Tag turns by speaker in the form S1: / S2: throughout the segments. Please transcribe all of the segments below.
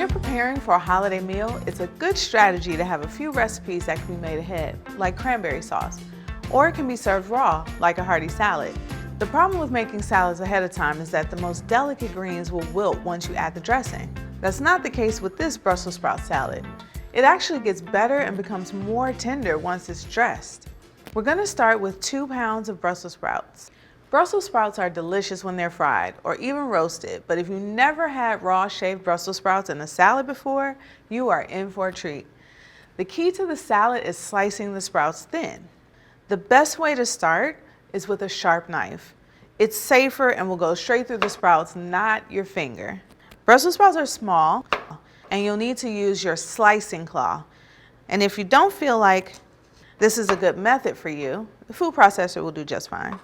S1: you're preparing for a holiday meal, it's a good strategy to have a few recipes that can be made ahead, like cranberry sauce, or it can be served raw, like a hearty salad. The problem with making salads ahead of time is that the most delicate greens will wilt once you add the dressing. That's not the case with this Brussels sprout salad. It actually gets better and becomes more tender once it's dressed. We're going to start with 2 pounds of Brussels sprouts. Brussels sprouts are delicious when they're fried or even roasted, but if you never had raw shaved Brussels sprouts in a salad before, you are in for a treat. The key to the salad is slicing the sprouts thin. The best way to start is with a sharp knife. It's safer and will go straight through the sprouts, not your finger. Brussels sprouts are small and you'll need to use your slicing claw. And if you don't feel like this is a good method for you, the food processor will do just fine.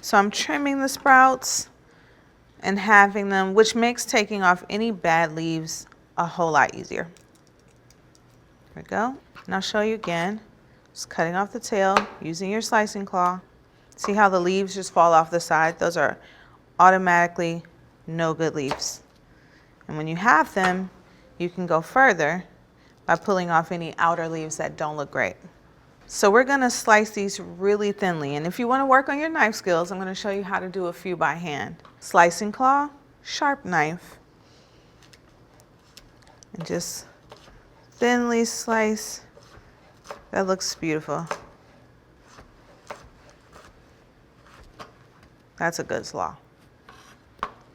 S1: So I'm trimming the sprouts and having them, which makes taking off any bad leaves a whole lot easier. There we go. And I'll show you again. Just cutting off the tail using your slicing claw. See how the leaves just fall off the side? Those are automatically no good leaves. And when you have them, you can go further by pulling off any outer leaves that don't look great. So we're going to slice these really thinly. And if you want to work on your knife skills, I'm going to show you how to do a few by hand. Slicing claw, sharp knife, and just thinly slice. That looks beautiful. That's a good slaw.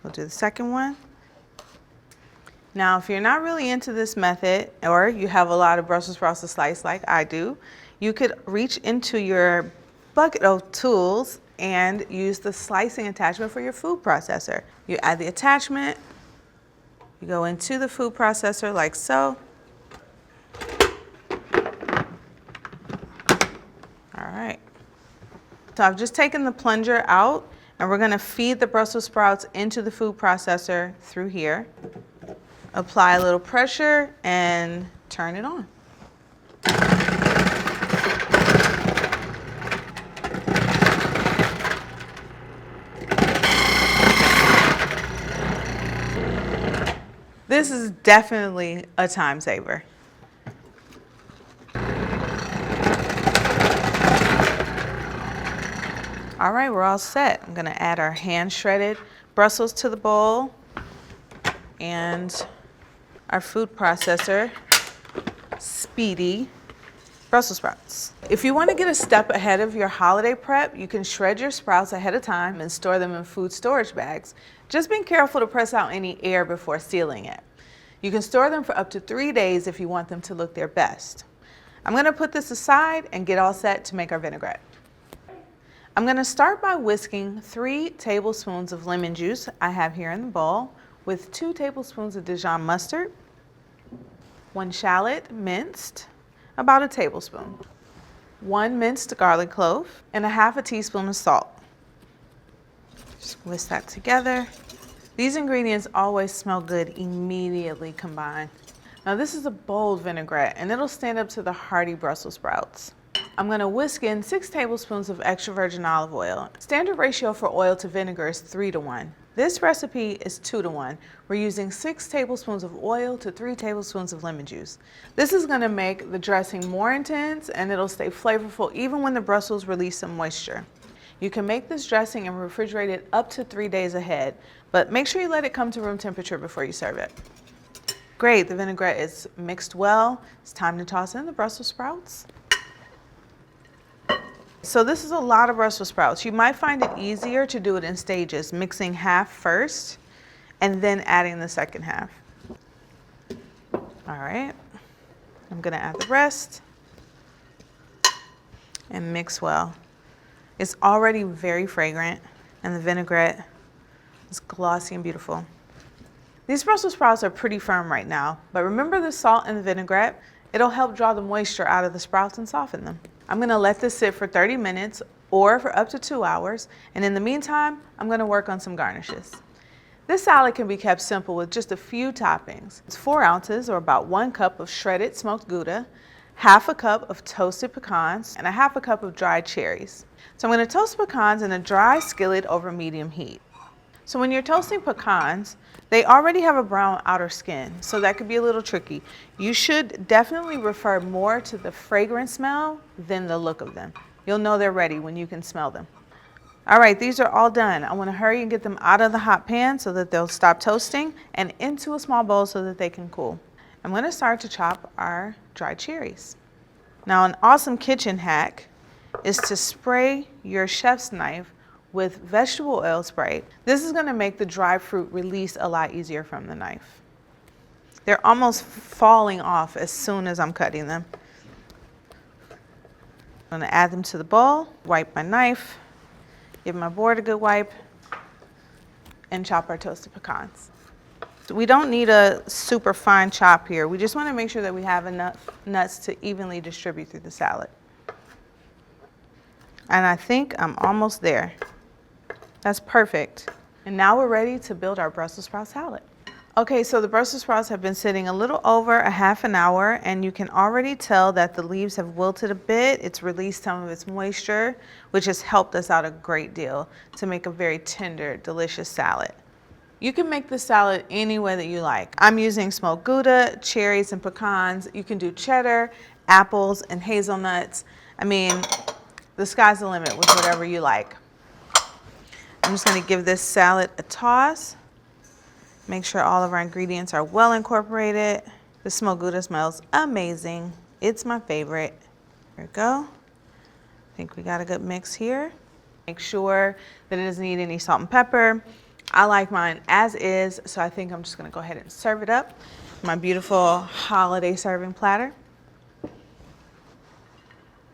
S1: We'll do the second one. Now, if you're not really into this method, or you have a lot of Brussels sprouts to slice like I do, you could reach into your bucket of tools and use the slicing attachment for your food processor. You add the attachment, you go into the food processor like so. All right. So I've just taken the plunger out and we're going to feed the Brussels sprouts into the food processor through here. Apply a little pressure and turn it on. This is definitely a time saver. All right, we're all set. I'm gonna add our hand shredded Brussels to the bowl and our food processor speedy Brussels sprouts. If you want to get a step ahead of your holiday prep, you can shred your sprouts ahead of time and store them in food storage bags. Just be careful to press out any air before sealing it. You can store them for up to 3 days if you want them to look their best. I'm going to put this aside and get all set to make our vinaigrette. I'm going to start by whisking 3 tablespoons of lemon juice I have here in the bowl with 2 tablespoons of Dijon mustard, 1 shallot minced, about a tablespoon, 1 minced garlic clove, and 1/2 teaspoon of salt. Just whisk that together. These ingredients always smell good immediately combined. Now this is a bold vinaigrette and it'll stand up to the hearty Brussels sprouts. I'm going to whisk in 6 tablespoons of extra virgin olive oil. Standard ratio for oil to vinegar is 3:1. This recipe is 2:1. We're using 6 tablespoons of oil to 3 tablespoons of lemon juice. This is going to make the dressing more intense and it'll stay flavorful even when the Brussels release some moisture. You can make this dressing and refrigerate it up to 3 days ahead, but make sure you let it come to room temperature before you serve it. Great, the vinaigrette is mixed well. It's time to toss in the Brussels sprouts. So this is a lot of Brussels sprouts. You might find it easier to do it in stages, mixing half first and then adding the second half. All right, I'm gonna add the rest and mix well. It's already very fragrant and the vinaigrette is glossy and beautiful. These Brussels sprouts are pretty firm right now, but remember the salt in the vinaigrette? It'll help draw the moisture out of the sprouts and soften them. I'm gonna let this sit for 30 minutes or for up to 2 hours, and in the meantime, I'm gonna work on some garnishes. This salad can be kept simple with just a few toppings. It's 4 ounces or about 1 cup of shredded smoked Gouda, 1/2 cup of toasted pecans, and 1/2 cup of dried cherries. So I'm gonna toast pecans in a dry skillet over medium heat. So when you're toasting pecans, they already have a brown outer skin, so that could be a little tricky. You should definitely refer more to the fragrance smell than the look of them. You'll know they're ready when you can smell them. All right, these are all done. I want to hurry and get them out of the hot pan so that they'll stop toasting and into a small bowl so that they can cool. I'm going to start to chop our dried cherries. Now, an awesome kitchen hack is to spray your chef's knife with vegetable oil spray. This is going to make the dry fruit release a lot easier from the knife. They're almost falling off as soon as I'm cutting them. I'm going to add them to the bowl, wipe my knife, give my board a good wipe, and chop our toasted pecans. We don't need a super fine chop here. We just want to make sure that we have enough nuts to evenly distribute through the salad. And I think I'm almost there. That's perfect. And now we're ready to build our Brussels sprout salad. Okay, so the Brussels sprouts have been sitting a little over a half an hour, and you can already tell that the leaves have wilted a bit. It's released some of its moisture, which has helped us out a great deal to make a very tender, delicious salad. You can make this salad any way that you like. I'm using smoked Gouda, cherries, and pecans. You can do cheddar, apples, and hazelnuts. I mean, the sky's the limit with whatever you like. I'm just going to give this salad a toss. Make sure all of our ingredients are well incorporated. The smoked Gouda smells amazing. It's my favorite. There we go. I think we got a good mix here. Make sure that it doesn't need any salt and pepper. I like mine as is, so I think I'm just going to go ahead and serve it up. My beautiful holiday serving platter.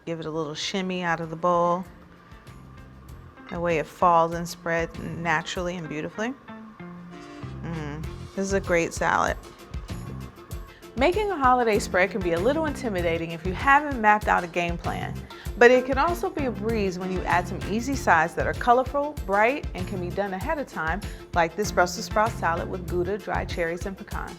S1: Give it a little shimmy out of the bowl. That way it falls and spreads naturally and beautifully. This is a great salad. Making a holiday spread can be a little intimidating if you haven't mapped out a game plan, but it can also be a breeze when you add some easy sides that are colorful, bright, and can be done ahead of time, like this Brussels sprout salad with Gouda, dried cherries, and pecans.